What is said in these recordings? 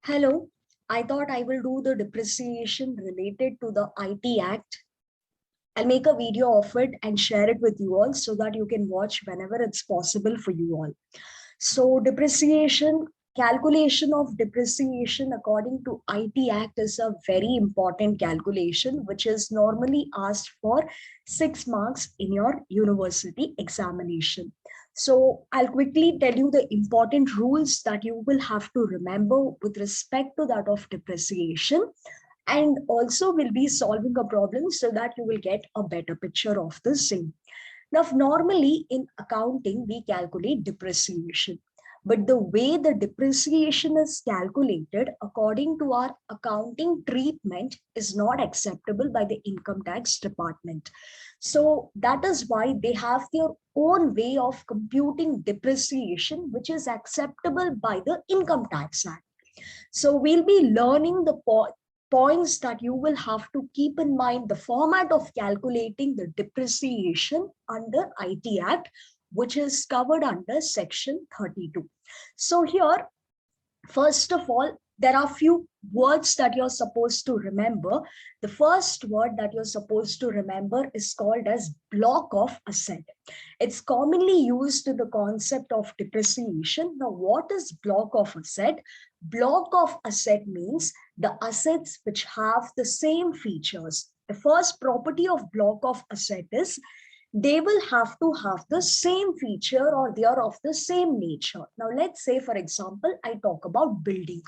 Hello, I thought I will do the depreciation related to the IT Act. I'll make a video of it and share it with you all so that you can watch whenever it's possible for you all. So depreciation, calculation of depreciation according to IT Act is a very important calculation which is normally asked for 6 marks in your university examination. So I'll quickly tell you the important rules that you will have to remember with respect to that of depreciation, and also will be solving a problem so that you will get a better picture of the same. Now, normally in accounting, we calculate depreciation. But the way the depreciation is calculated according to our accounting treatment is not acceptable by the income tax department. So that is why they have their own way of computing depreciation, which is acceptable by the Income Tax Act. So we'll be learning the points that you will have to keep in mind, the format of calculating the depreciation under IT Act, which is covered under section 32. So here, first of all, there are few words that you're supposed to remember. The first word that you're supposed to remember is called as block of asset. It's commonly used in the concept of depreciation. Now, what is block of asset? Block of asset means the assets which have the same features. The first property of block of asset is they will have to have the same feature or they are of the same nature. Now, let's say, for example, I talk about building.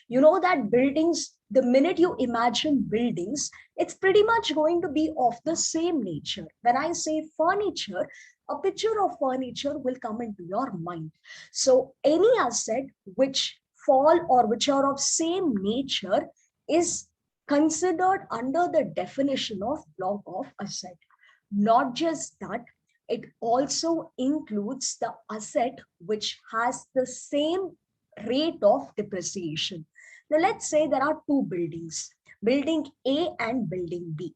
You know that buildings, the minute you imagine buildings, it's pretty much going to be of the same nature. When I say furniture, a picture of furniture will come into your mind. So any asset which fall or which are of same nature is considered under the definition of block of asset. Not just that, it also includes the asset which has the same rate of depreciation. Now, let's say there are two buildings, building A and building B.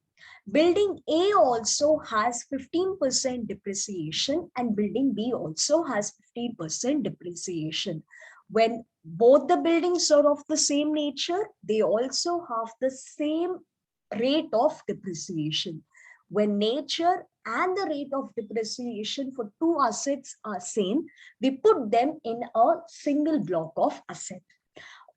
Building A also has 15% depreciation and building B also has 15% depreciation. When both the buildings are of the same nature, they also have the same rate of depreciation. When nature and the rate of depreciation for two assets are same, we put them in a single block of asset.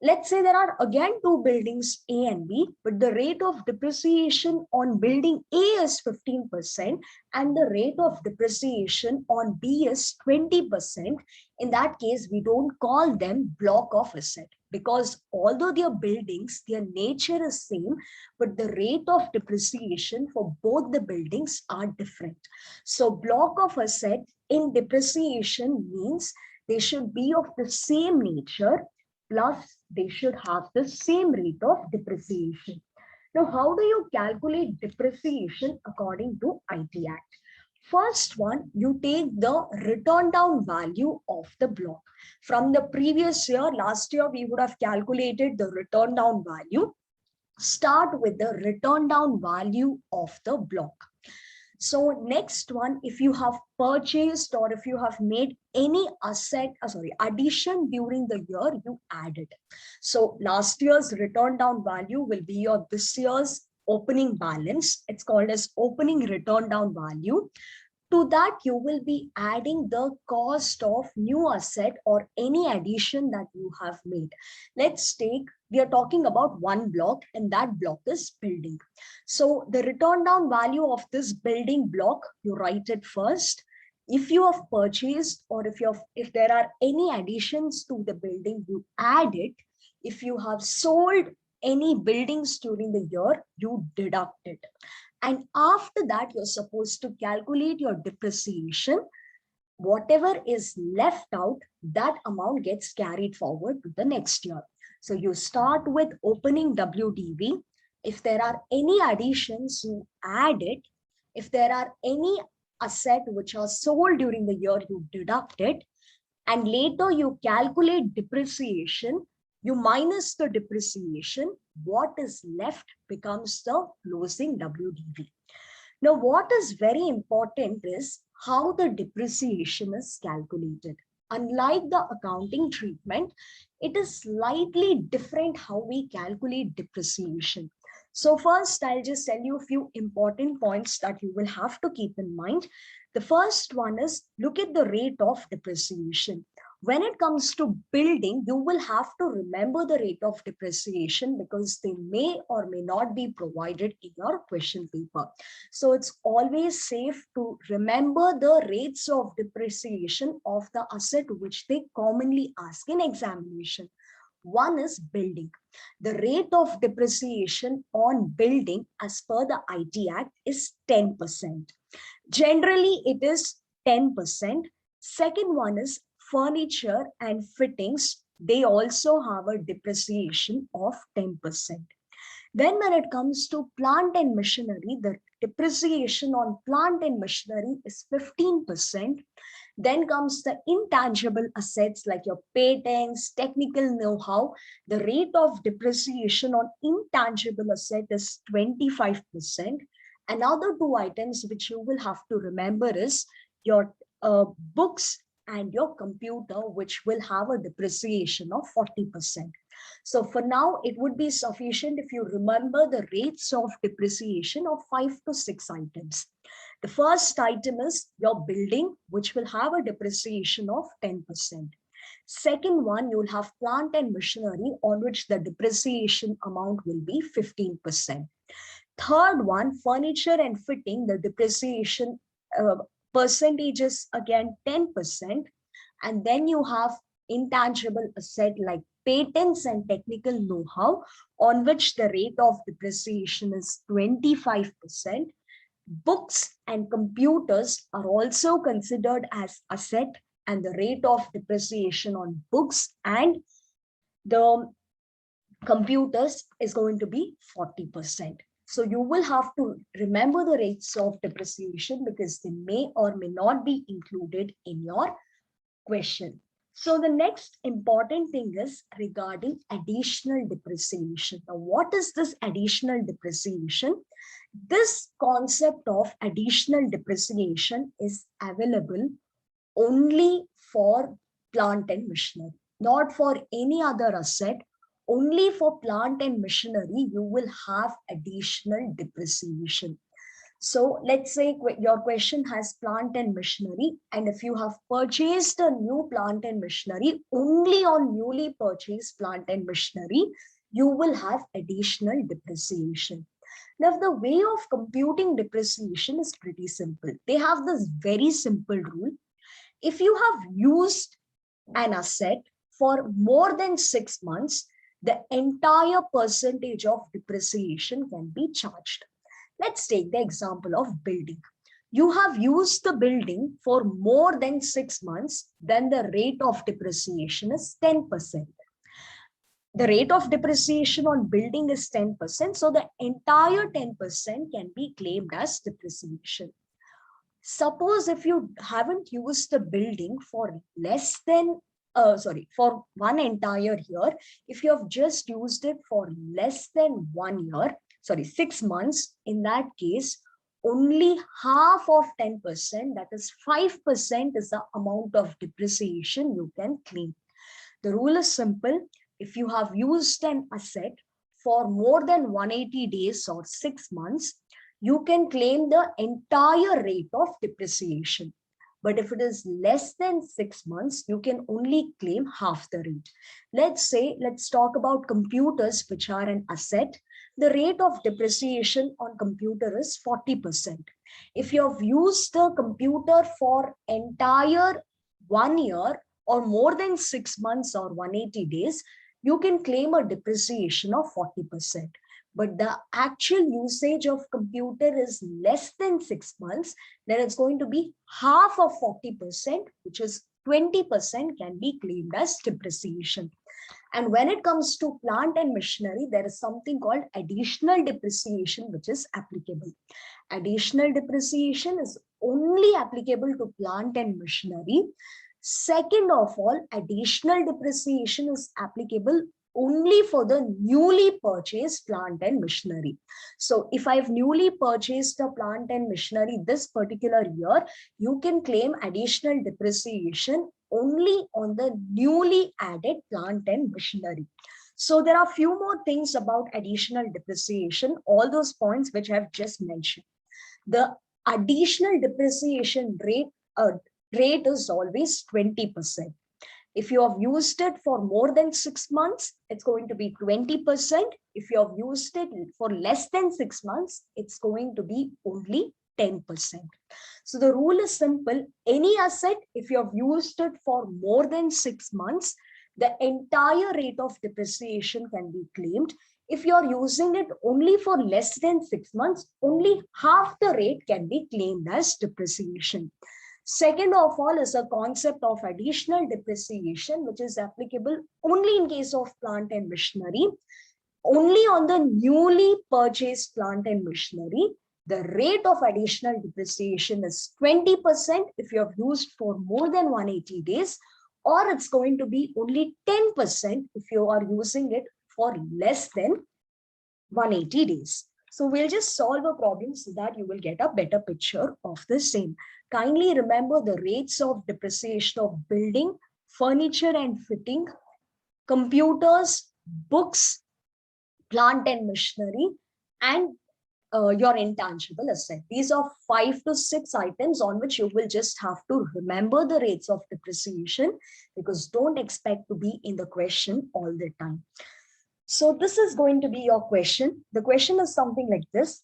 Let's say there are again two buildings A and B, but the rate of depreciation on building A is 15% and the rate of depreciation on B is 20%. In that case, we don't call them block of asset because although they are buildings, their nature is same, but the rate of depreciation for both the buildings are different. So block of asset in depreciation means they should be of the same nature, plus they should have the same rate of depreciation. Now, how do you calculate depreciation according to IT Act? First one, you take the return down value of the block. From the previous year, last year, we would have calculated the return down value. Start with the return down value of the block. So next one, if you have purchased or if you have made any addition during the year, you add it. So last year's return down value will be your this year's opening balance. It's called as opening return down value. To that, you will be adding the cost of new asset or any addition that you have made. Let's take, we are talking about one block and that block is building. So the return down value of this building block, you write it first. If you have purchased or if there are any additions to the building, you add it. If you have sold any buildings during the year, you deduct it. And after that, you're supposed to calculate your depreciation. Whatever is left out, that amount gets carried forward to the next year. So you start with opening WDV. If there are any additions, you add it. If there are any asset which are sold during the year, you deduct it. And later you calculate depreciation. You minus the depreciation, what is left becomes the closing WDV. Now, what is very important is how the depreciation is calculated. unlike the accounting treatment, it is slightly different how we calculate depreciation. So first, I'll just tell you a few important points that you will have to keep in mind. The first one is look at the rate of depreciation. When it comes to building, you will have to remember the rate of depreciation because they may or may not be provided in your question paper. So it's always safe to remember the rates of depreciation of the asset which they commonly ask in examination. One is building. The rate of depreciation on building as per the IT Act is 10%. Generally, it is 10%. Second one is furniture and fittings. They also have a depreciation of 10%. Then when it comes to plant and machinery, the depreciation on plant and machinery is 15%. Then comes the intangible assets like your patents, technical know-how. The rate of depreciation on intangible asset is 25%. Another two items which you will have to remember is your books and your computer, which will have a depreciation of 40%. So for now, it would be sufficient if you remember the rates of depreciation of 5 to 6 items. The first item is your building, which will have a depreciation of 10%. Second one, you'll have plant and machinery on which the depreciation amount will be 15%. Third one, furniture and fitting, the depreciation percentage is again 10%. And then you have intangible asset like patents and technical know-how on which the rate of depreciation is 25%. Books and computers are also considered as asset, and the rate of depreciation on books and the computers is going to be 40%. So you will have to remember the rates of depreciation because they may or may not be included in your question. So the next important thing is regarding additional depreciation. Now, what is this additional depreciation? This concept of additional depreciation is available only for plant and machinery, not for any other asset. Only for plant and machinery, you will have additional depreciation. So let's say your question has plant and machinery, and if you have purchased a new plant and machinery, only on newly purchased plant and machinery, you will have additional depreciation. Now, the way of computing depreciation is pretty simple. They have this very simple rule. If you have used an asset for more than 6 months, the entire percentage of depreciation can be charged. Let's take the example of building. You have used the building for more than 6 months, then the rate of depreciation is 10%. The rate of depreciation on building is 10%, so the entire 10% can be claimed as depreciation. Suppose if you haven't used the building for less than for one entire year, if you have just used it for less than 1 year, 6 months, in that case, only half of 10%, that is 5%, is the amount of depreciation you can claim. The rule is simple. If you have used an asset for more than 180 days or 6 months, you can claim the entire rate of depreciation. But if it is less than 6 months, you can only claim half the rate. Let's talk about computers, which are an asset. The rate of depreciation on computer is 40%. If you have used the computer for entire 1 year or more than 6 months or 180 days, you can claim a depreciation of 40%. But the actual usage of computer is less than 6 months, then it's going to be half of 40%, which is 20% can be claimed as depreciation. And when it comes to plant and machinery, there is something called additional depreciation, which is applicable. Additional depreciation is only applicable to plant and machinery. Second of all, additional depreciation is applicable only for the newly purchased plant and machinery. So if I've newly purchased a plant and machinery this particular year, you can claim additional depreciation only on the newly added plant and machinery. So there are a few more things about additional depreciation, all those points which I've just mentioned. The additional depreciation rate is always 20%. If you have used it for more than 6 months, it's going to be 20%. If you have used it for less than 6 months, it's going to be only 10%. So the rule is simple. Any asset, if you have used it for more than 6 months, the entire rate of depreciation can be claimed. If you are using it only for less than 6 months, only half the rate can be claimed as depreciation. Second of all is a concept of additional depreciation, which is applicable only in case of plant and machinery. Only on the newly purchased plant and machinery, the rate of additional depreciation is 20% if you have used for more than 180 days, or it's going to be only 10% if you are using it for less than 180 days. So we'll just solve a problem so that you will get a better picture of the same. Kindly remember the rates of depreciation of building, furniture and fitting, computers, books, plant and machinery, and your intangible asset. These are 5 to 6 items on which you will just have to remember the rates of depreciation, because don't expect to be in the question all the time. So this is going to be your question. The question is something like this.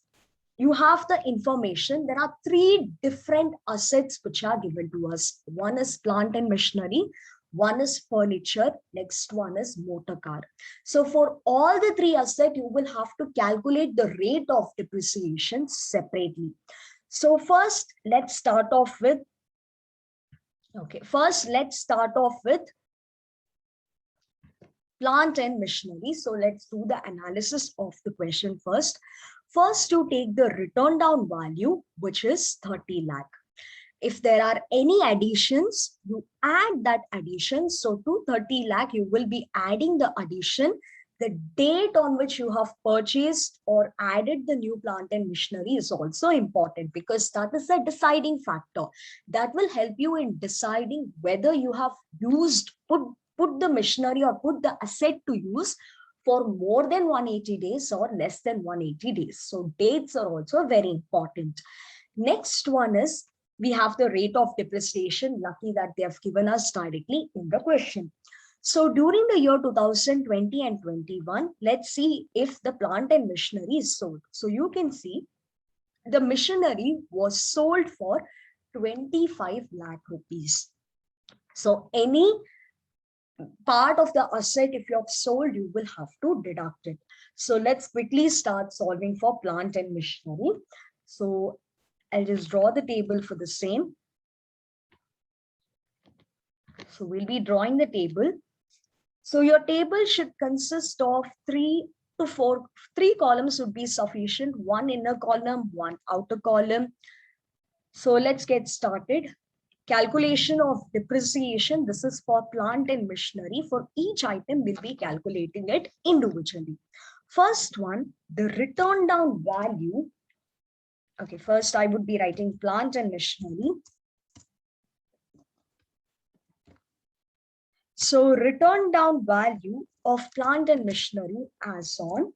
You have the information. There are 3 different assets which are given to us. One is plant and machinery. One is furniture. Next one is motor car. So for all the 3 assets, you will have to calculate the rate of depreciation separately. So first, let's start off with, plant and machinery. So let's do the analysis of the question first. First, you take the written down value, which is 30 lakh. If there are any additions, you add that addition. So to 30 lakh, you will be adding the addition. The date on which you have purchased or added the new plant and machinery is also important, because that is a deciding factor that will help you in deciding whether you have put the machinery or put the asset to use for more than 180 days or less than 180 days. So dates are also very important. Next one is, we have the rate of depreciation. Lucky that they have given us directly in the question. So during the year 2020 and 21, let's see if the plant and machinery is sold. So you can see the machinery was sold for 25 lakh rupees. So any part of the asset, if you have sold, you will have to deduct it. So let's quickly start solving for plant and machinery. So I'll just draw the table for the same. So we'll be drawing the table. So your table should consist of 3 to 4, 3 columns would be sufficient. 1 inner column, 1 outer column. So let's get started. Calculation of depreciation. This is for plant and machinery. For each item, we'll be calculating it individually. First one, the written down value. Okay, first I would be writing plant and machinery. So written down value of plant and machinery as on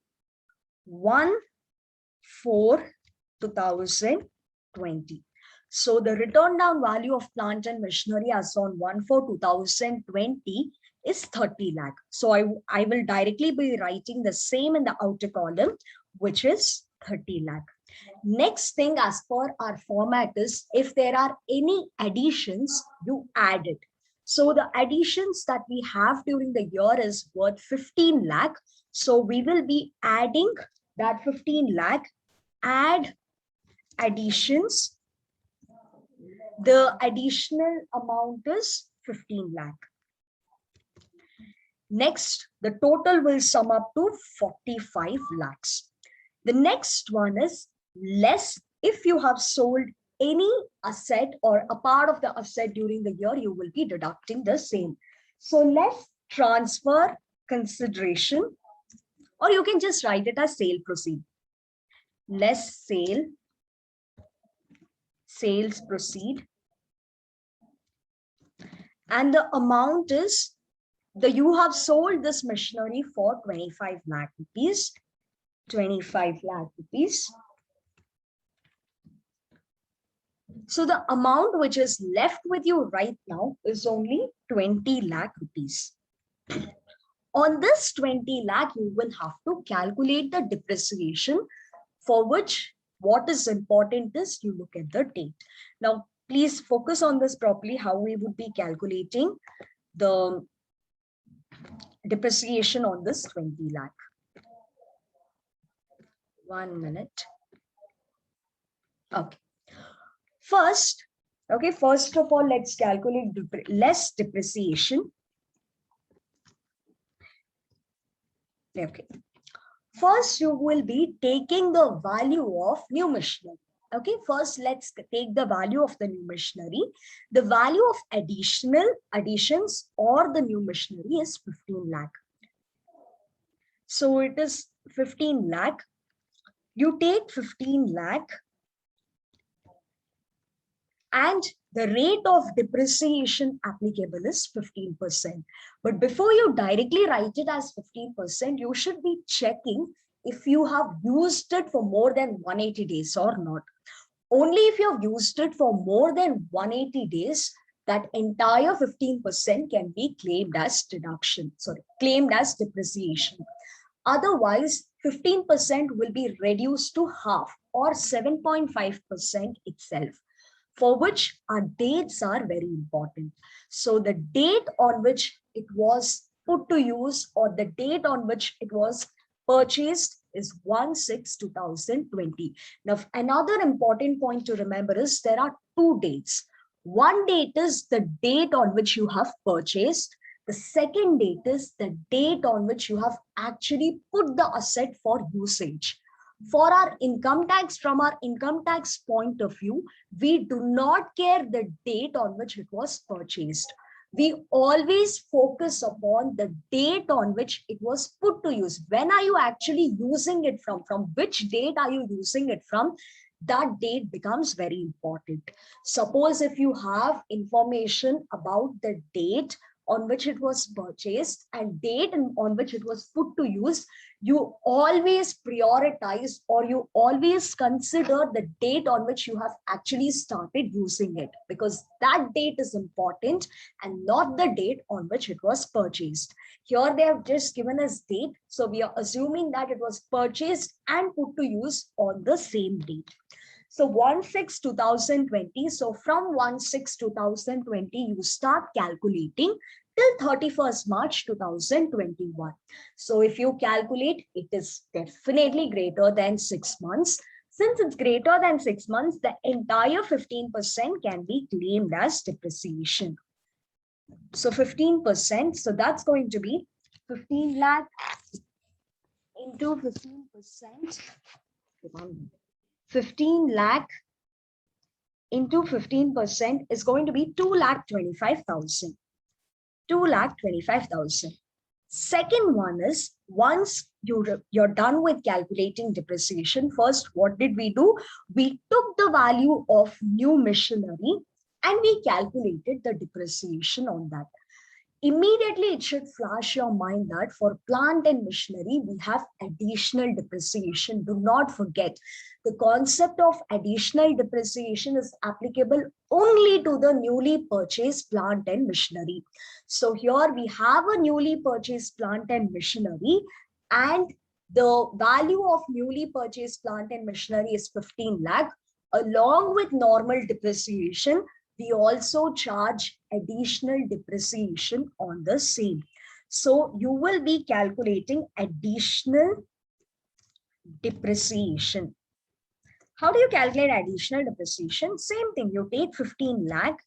1/4/2020. So the written down value of plant and machinery as on 1/4/2020 is 30 lakh. So I will directly be writing the same in the outer column, which is 30 lakh. Next thing as per our format is, if there are any additions, you add it. So the additions that we have during the year is worth 15 lakh. So we will be adding that 15 lakh, add additions. The additional amount is 15 lakh. Next, the total will sum up to 45 lakhs. The next one is less. If you have sold any asset or a part of the asset during the year, you will be deducting the same. So let's transfer consideration, or you can just write it as sale proceed. Less sales proceed. And the amount is, you have sold this machinery for 25 lakh rupees. 25 lakh rupees. So the amount which is left with you right now is only 20 lakh rupees. On this 20 lakh, you will have to calculate the depreciation, for which what is important is you look at the date. Now, please focus on this properly, how we would be calculating the depreciation on this 20 lakh. 1 minute. Okay. First of all, let's calculate less depreciation. Okay. First, you will be taking the value of new machinery. Okay, first let's take the value of the new machinery. The value of additions or the new machinery is 15 lakh. So it is 15 lakh. You take 15 lakh and the rate of depreciation applicable is 15%. But before you directly write it as 15%, you should be checking if you have used it for more than 180 days or not. Only if you have used it for more than 180 days, that entire 15% can be claimed as claimed as depreciation. Otherwise, 15% will be reduced to half or 7.5% itself, for which our dates are very important. So the date on which it was put to use or the date on which it was purchased is 1/6/2020. Now, another important point to remember is there are two dates. One date is the date on which you have purchased. The second date is the date on which you have actually put the asset for usage. For our income tax, from our income tax point of view, we do not care the date on which it was purchased. We always focus upon the date on which it was put to use. When are you actually using it from? From which date are you using it from? That date becomes very important. Suppose if you have information about the date on which it was purchased and date on which it was put to use, you always prioritize or you always consider the date on which you have actually started using it, because that date is important and not the date on which it was purchased. Here they have just given us date, so we are assuming that it was purchased and put to use on the same date. So 1/6/2020. So from 1/6/2020, you start calculating till 31st March 2021. So if you calculate, it is definitely greater than 6 months. Since it's greater than 6 months, the entire 15% can be claimed as depreciation. So 15%, so that's going to be 15 lakh into 15%. 15 lakh into 15% is going to be 2,25,000. 2,25,000. Second one is, once you're done with calculating depreciation, first, what did we do? We took the value of new machinery and we calculated the depreciation on that. Immediately, it should flash your mind that for plant and machinery, we have additional depreciation. Do not forget, the concept of additional depreciation is applicable only to the newly purchased plant and machinery. So here we have a newly purchased plant and machinery, and the value of newly purchased plant and machinery is 15 lakh. Along with normal depreciation, we also charge additional depreciation on the same. So you will be calculating additional depreciation. How do you calculate additional depreciation? Same thing, you take 15 lakh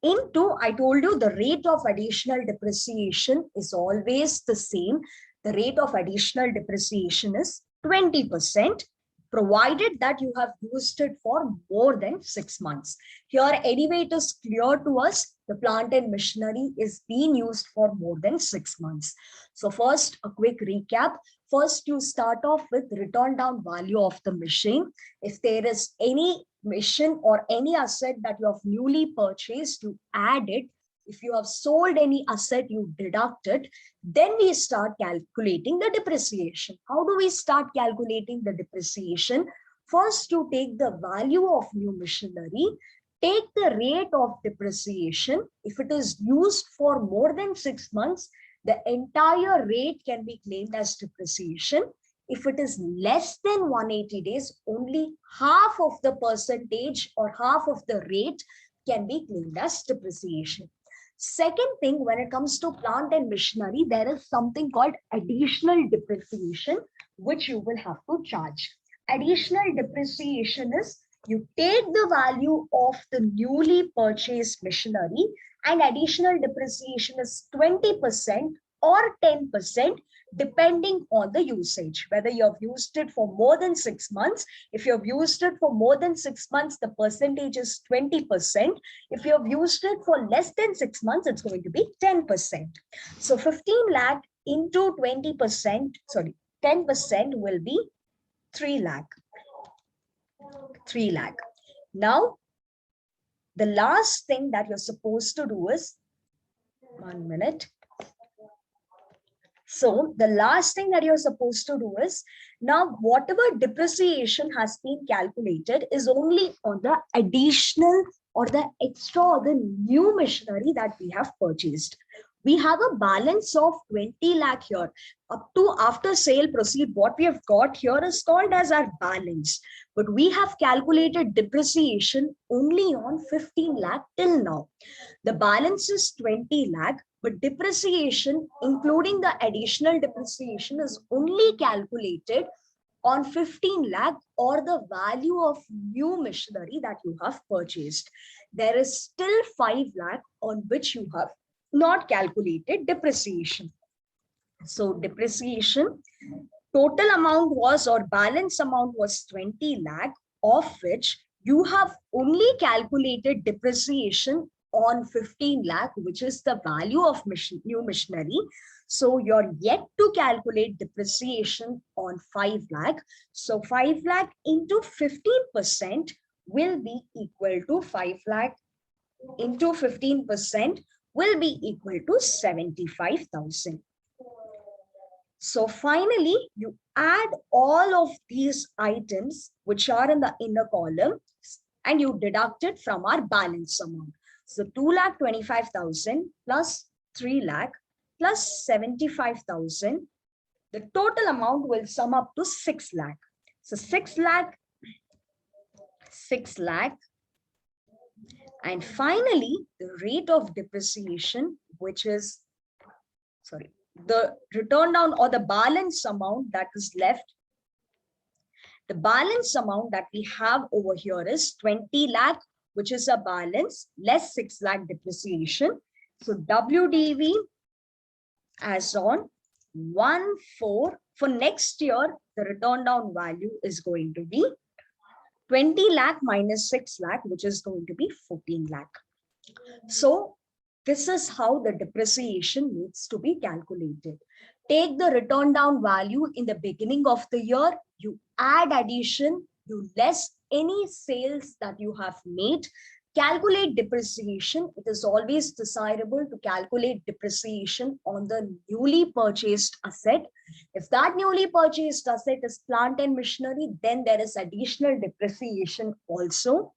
into, I told you the rate of additional depreciation is always the same. The rate of additional depreciation is 20%. Provided that you have used it for more than 6 months. Here, anyway, it is clear to us the plant and machinery is being used for more than 6 months. So first, a quick recap. First, you start off with written down value of the machine. If there is any machine or any asset that you have newly purchased, you add it. If you have sold any asset, you deduct it. Then we start calculating the depreciation. How do we start calculating the depreciation? First, you take the value of new machinery, take the rate of depreciation. If it is used for more than 6 months, the entire rate can be claimed as depreciation. If it is less than 180 days, only half of the percentage or half of the rate can be claimed as depreciation. Second thing, when it comes to plant and machinery, there is something called additional depreciation, which you will have to charge. Additional depreciation is you take the value of the newly purchased machinery, and additional depreciation is 20% or 10%, depending on the usage, whether you have used it for more than 6 months. If you have used it for more than 6 months, the percentage is 20%. If you have used it for less than 6 months, it's going to be 10%. So 15 lakh into 20%, sorry, 10% will be 3 lakh. 3 lakh. Now, the last thing that you're supposed to do is, 1 minute. So the last thing that you're supposed to do is, now whatever depreciation has been calculated is only on the additional or the extra or the new machinery that we have purchased. We have a balance of 20 lakh here. Up to after sale proceed, what we have got here is called as our balance. But we have calculated depreciation only on 15 lakh till now. The balance is 20 lakh. But depreciation, including the additional depreciation, is only calculated on 15 lakh or the value of new machinery that you have purchased. There is still 5 lakh on which you have not calculated depreciation. So depreciation, total amount was, or balance amount was 20 lakh, of which you have only calculated depreciation on 15 lakh, which is the value of new machinery. So you're yet to calculate depreciation on 5 lakh. So 5 lakh into 15% will be equal to 5 lakh into 15% will be equal to 75,000. So finally, you add all of these items which are in the inner column and you deduct it from our balance amount. So 2,25,000 plus 3 lakh plus 75,000. The total amount will sum up to 6 lakh. So 6 lakh, and finally the rate of depreciation, which is, sorry, the return down or the balance amount that is left. The balance amount that we have over here is 20 lakh, which is a balance, less 6 lakh depreciation. So WDV as on 1/4 for next year, the return down value is going to be 20 lakh minus 6 lakh, which is going to be 14 lakh. So this is how the depreciation needs to be calculated. Take the return down value in the beginning of the year, you add addition, you less any sales that you have made, calculate depreciation. It is always desirable to calculate depreciation on the newly purchased asset. If that newly purchased asset is plant and machinery, then there is additional depreciation also.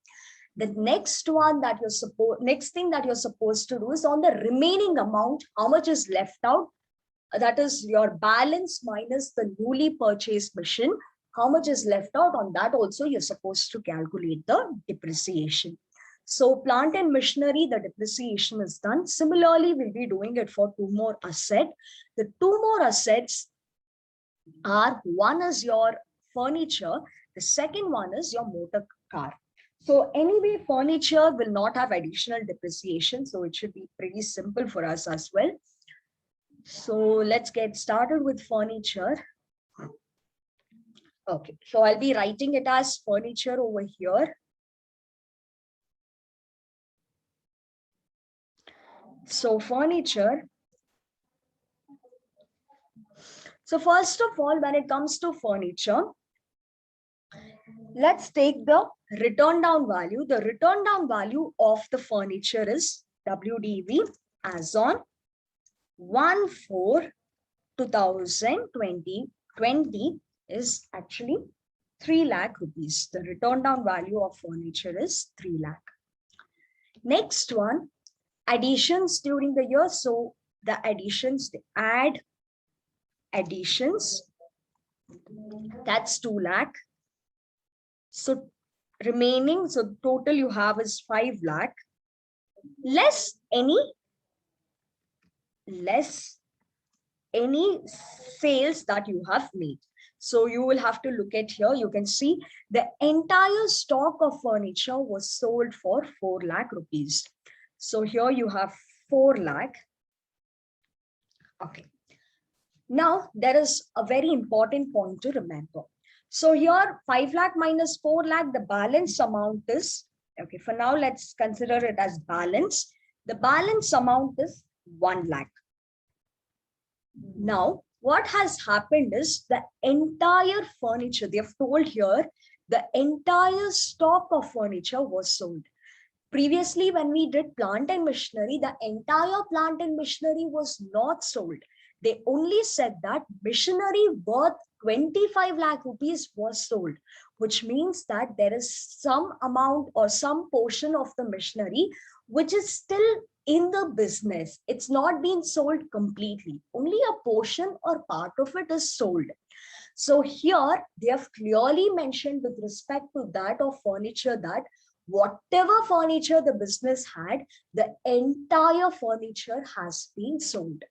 The next thing that you're supposed to do is on the remaining amount, how much is left out? That is your balance minus the newly purchased machine. How much is left out? On that also you're supposed to calculate the depreciation. So plant and machinery, the depreciation is done. Similarly, we'll be doing it for 2 more assets. The 2 more assets are, one is your furniture, the second one is your motor car. So anyway, furniture will not have additional depreciation, so it should be pretty simple for us as well. So let's get started with furniture. Okay, so I'll be writing it as furniture over here. So furniture. So first of all, when it comes to furniture, Let's take the return down value. The return down value of the furniture is WDV as on 1/4/2020 is actually 3 lakh rupees. The return down value of furniture is 3 lakh. Next one, additions during the year. So the additions, they add additions, that's 2 lakh. So remaining, so total you have is 5 lakh, less any sales that you have made. So you will have to look at here. You can see the entire stock of furniture was sold for 4 lakh rupees. So here you have 4 lakh. Okay. Now there is a very important point to remember. So here 5 lakh minus 4 lakh, the balance amount is, okay, for now let's consider it as balance. The balance amount is 1 lakh. Now, what has happened is the entire furniture, they have told here, the entire stock of furniture was sold. Previously, when we did plant and machinery, the entire plant and machinery was not sold. They only said that machinery worth 25 lakh rupees was sold, which means that there is some amount or some portion of the machinery which is still in the business. It's not been sold completely. Only a portion or part of it is sold. So here they have clearly mentioned with respect to that of furniture that whatever furniture the business had, the entire furniture has been sold.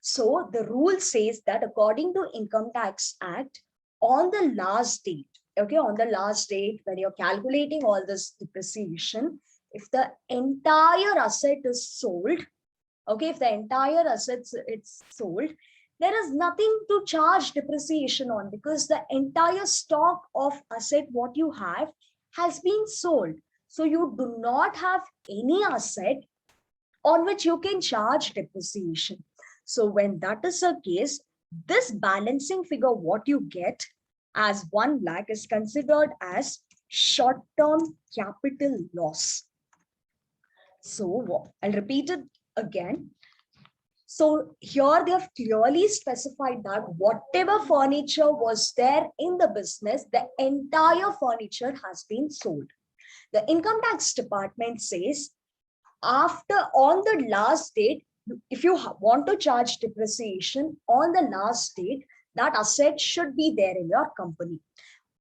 So the rule says that according to Income Tax Act, on the last date, okay, on the last date when you're calculating all this depreciation, if the entire asset is sold, okay, if the entire assets it's sold, there is nothing to charge depreciation on because the entire stock of asset what you have has been sold. So you do not have any asset on which you can charge depreciation. So when that is the case, this balancing figure what you get as 1 lakh is considered as short-term capital loss. So I'll repeat it again. So here they have clearly specified that whatever furniture was there in the business, the entire furniture has been sold. The income tax department says after on the last date, if you want to charge depreciation on the last date, that asset should be there in your company.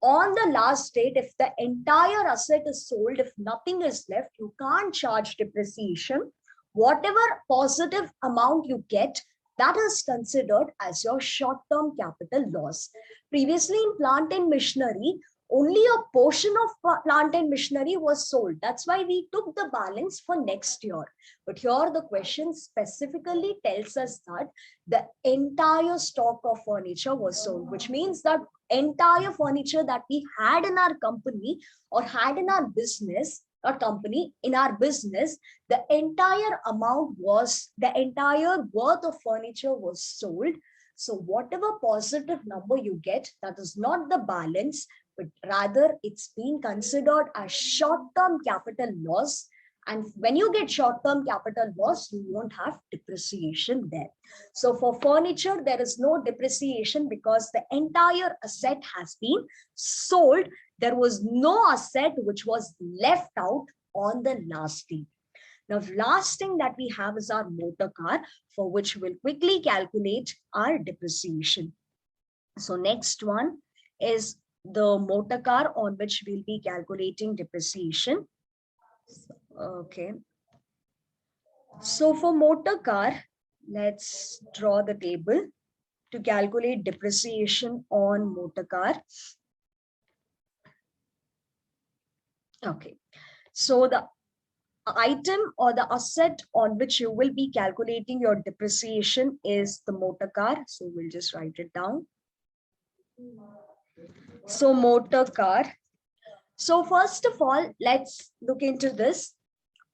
On the last date, if the entire asset is sold, if nothing is left, you can't charge depreciation. Whatever positive amount you get, that is considered as your short-term capital loss. Previously in plant and machinery, only a portion of plant and machinery was sold. That's why we took the balance for next year. But here the question specifically tells us that the entire stock of furniture was sold, which means that entire furniture that we had in our company or had in our business, or company in our business, the entire amount was, the entire worth of furniture was sold. So whatever positive number you get, that is not the balance, but rather it's being considered as short-term capital loss. And when you get short-term capital loss, you won't have depreciation there. So for furniture, there is no depreciation because the entire asset has been sold. There was no asset which was left out on the last day. Now, last thing that we have is our motor car, for which we'll quickly calculate our depreciation. So next one is the motor car on which we'll be calculating depreciation. Okay. So for motor car, let's draw the table to calculate depreciation on motor car. Okay. So the item or the asset on which you will be calculating your depreciation is the motor car. So we'll just write it down. So motor car. So first of all, let's look into this.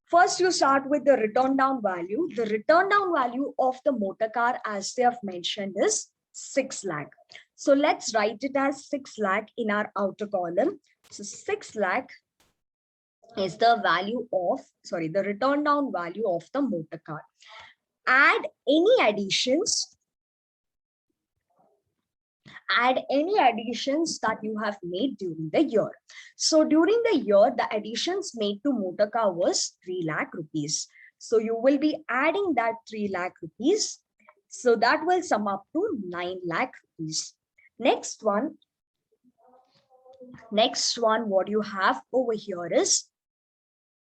First, you start with the return down value. The return down value of the motor car, as they have mentioned, is 6 lakh. So let's write it as 6 lakh in our outer column. So 6 lakh is the value of, sorry, the return down value of the motor car. Add any additions that you have made during the year. So during the year, the additions made to motor car was 3 lakh rupees. So you will be adding that 3 lakh rupees. So that will sum up to 9 lakh rupees. Next one, what you have over here is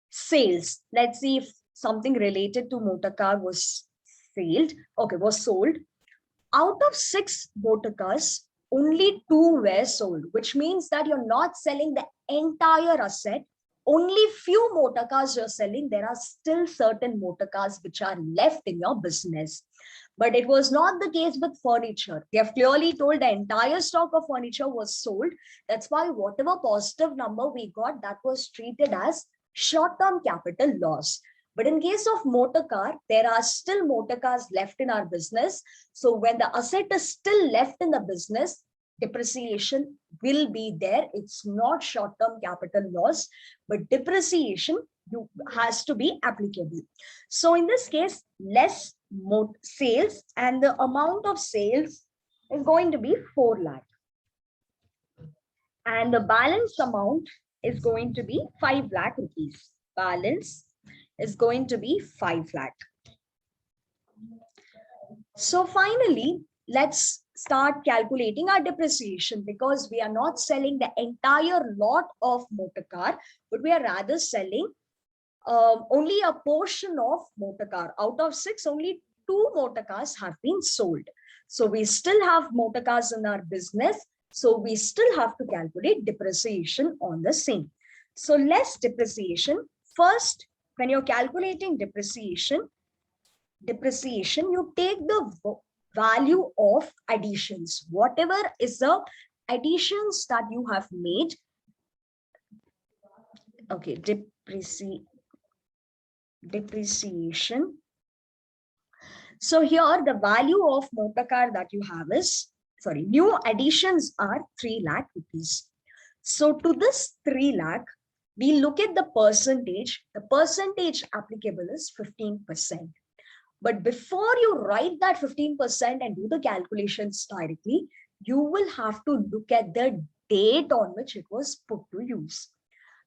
sales. Let's see if something related to motor car was sold. Out of 6 motor cars, only 2 were sold, which means that you're not selling the entire asset. Only few motor cars you're selling. There are still certain motor cars which are left in your business. But it was not the case with furniture. They have clearly told the entire stock of furniture was sold. That's why whatever positive number we got, that was treated as short-term capital loss. But in case of motor car, there are still motor cars left in our business. So when the asset is still left in the business, depreciation will be there. It's not short-term capital loss, but depreciation has to be applicable. So in this case, less sales, and the amount of sales is going to be 4 lakh. And the balance amount is going to be 5 lakh rupees. Balance is going to be 5 lakh. So finally, let's start calculating our depreciation, because we are not selling the entire lot of motor car, but we are rather selling only a portion of motor car. Out of 6, only 2 motor cars have been sold. So we still have motor cars in our business. So we still have to calculate depreciation on the same. So less depreciation. First, when you're calculating depreciation, you take the value of additions. Whatever is the additions that you have made. Okay, depreciation. So here the value of motor car that you have is, new additions are 3 lakh rupees. So to this 3 lakh, we look at the percentage. The percentage applicable is 15%. But before you write that 15% and do the calculations directly, you will have to look at the date on which it was put to use.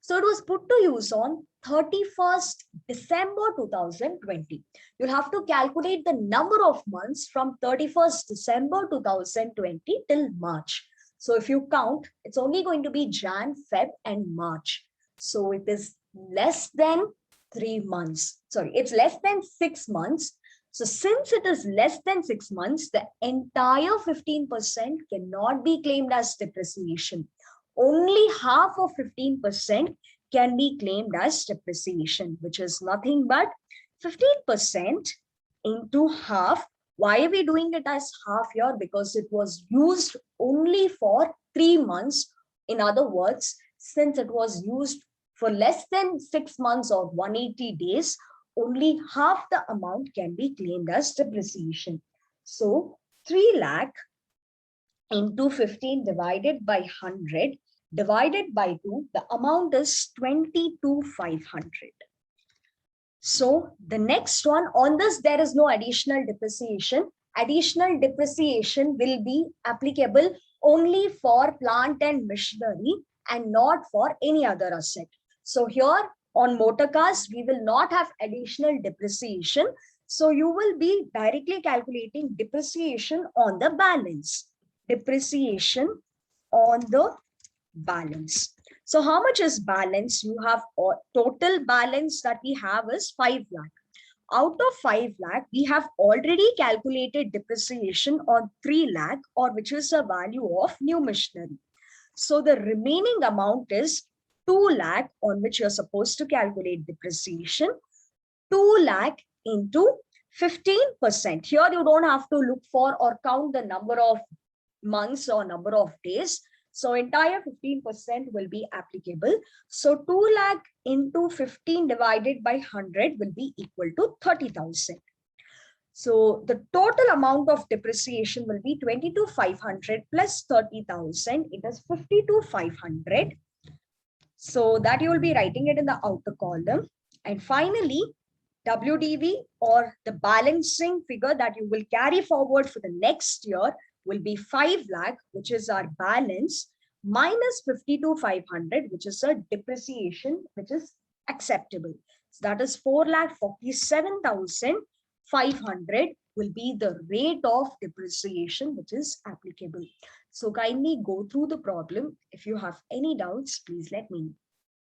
So it was put to use on 31st December 2020. You'll have to calculate the number of months from 31st December 2020 till March. So if you count, it's only going to be Jan, Feb, and March. So it is less than 3 months. It's less than 6 months. So since it is less than 6 months, the entire 15% cannot be claimed as depreciation. Only half of 15% can be claimed as depreciation, which is nothing but 15% into half. Why are we doing it as half here? Because it was used only for 3 months. In other words, since it was used for less than 6 months or 180 days, only half the amount can be claimed as depreciation. So 3 lakh into 15 divided by 100 divided by 2, the amount is 22,500. So the next one, on this there is no additional depreciation. Additional depreciation will be applicable only for plant and machinery and not for any other asset. So here on motor cars, we will not have additional depreciation. So you will be directly calculating depreciation on the balance. Depreciation on the balance. So how much is balance? You have total balance that we have is 5 lakh. Out of 5 lakh, we have already calculated depreciation on 3 lakh, or which is the value of new machinery. So the remaining amount is 2 lakh on which you're supposed to calculate depreciation. 2 lakh into 15%. Here you don't have to look for or count the number of months or number of days. So entire 15% will be applicable. So 2 lakh into 15 divided by 100 will be equal to 30,000. So the total amount of depreciation will be 22,500 plus 30,000. It is 52,500. So that you will be writing it in the outer column. And finally, WDV or the balancing figure that you will carry forward for the next year will be 5 lakh, which is our balance, minus 52,500, which is a depreciation, which is acceptable. So that is 4,47,500 will be the rate of depreciation which is applicable. So kindly go through the problem. If you have any doubts, please let me know.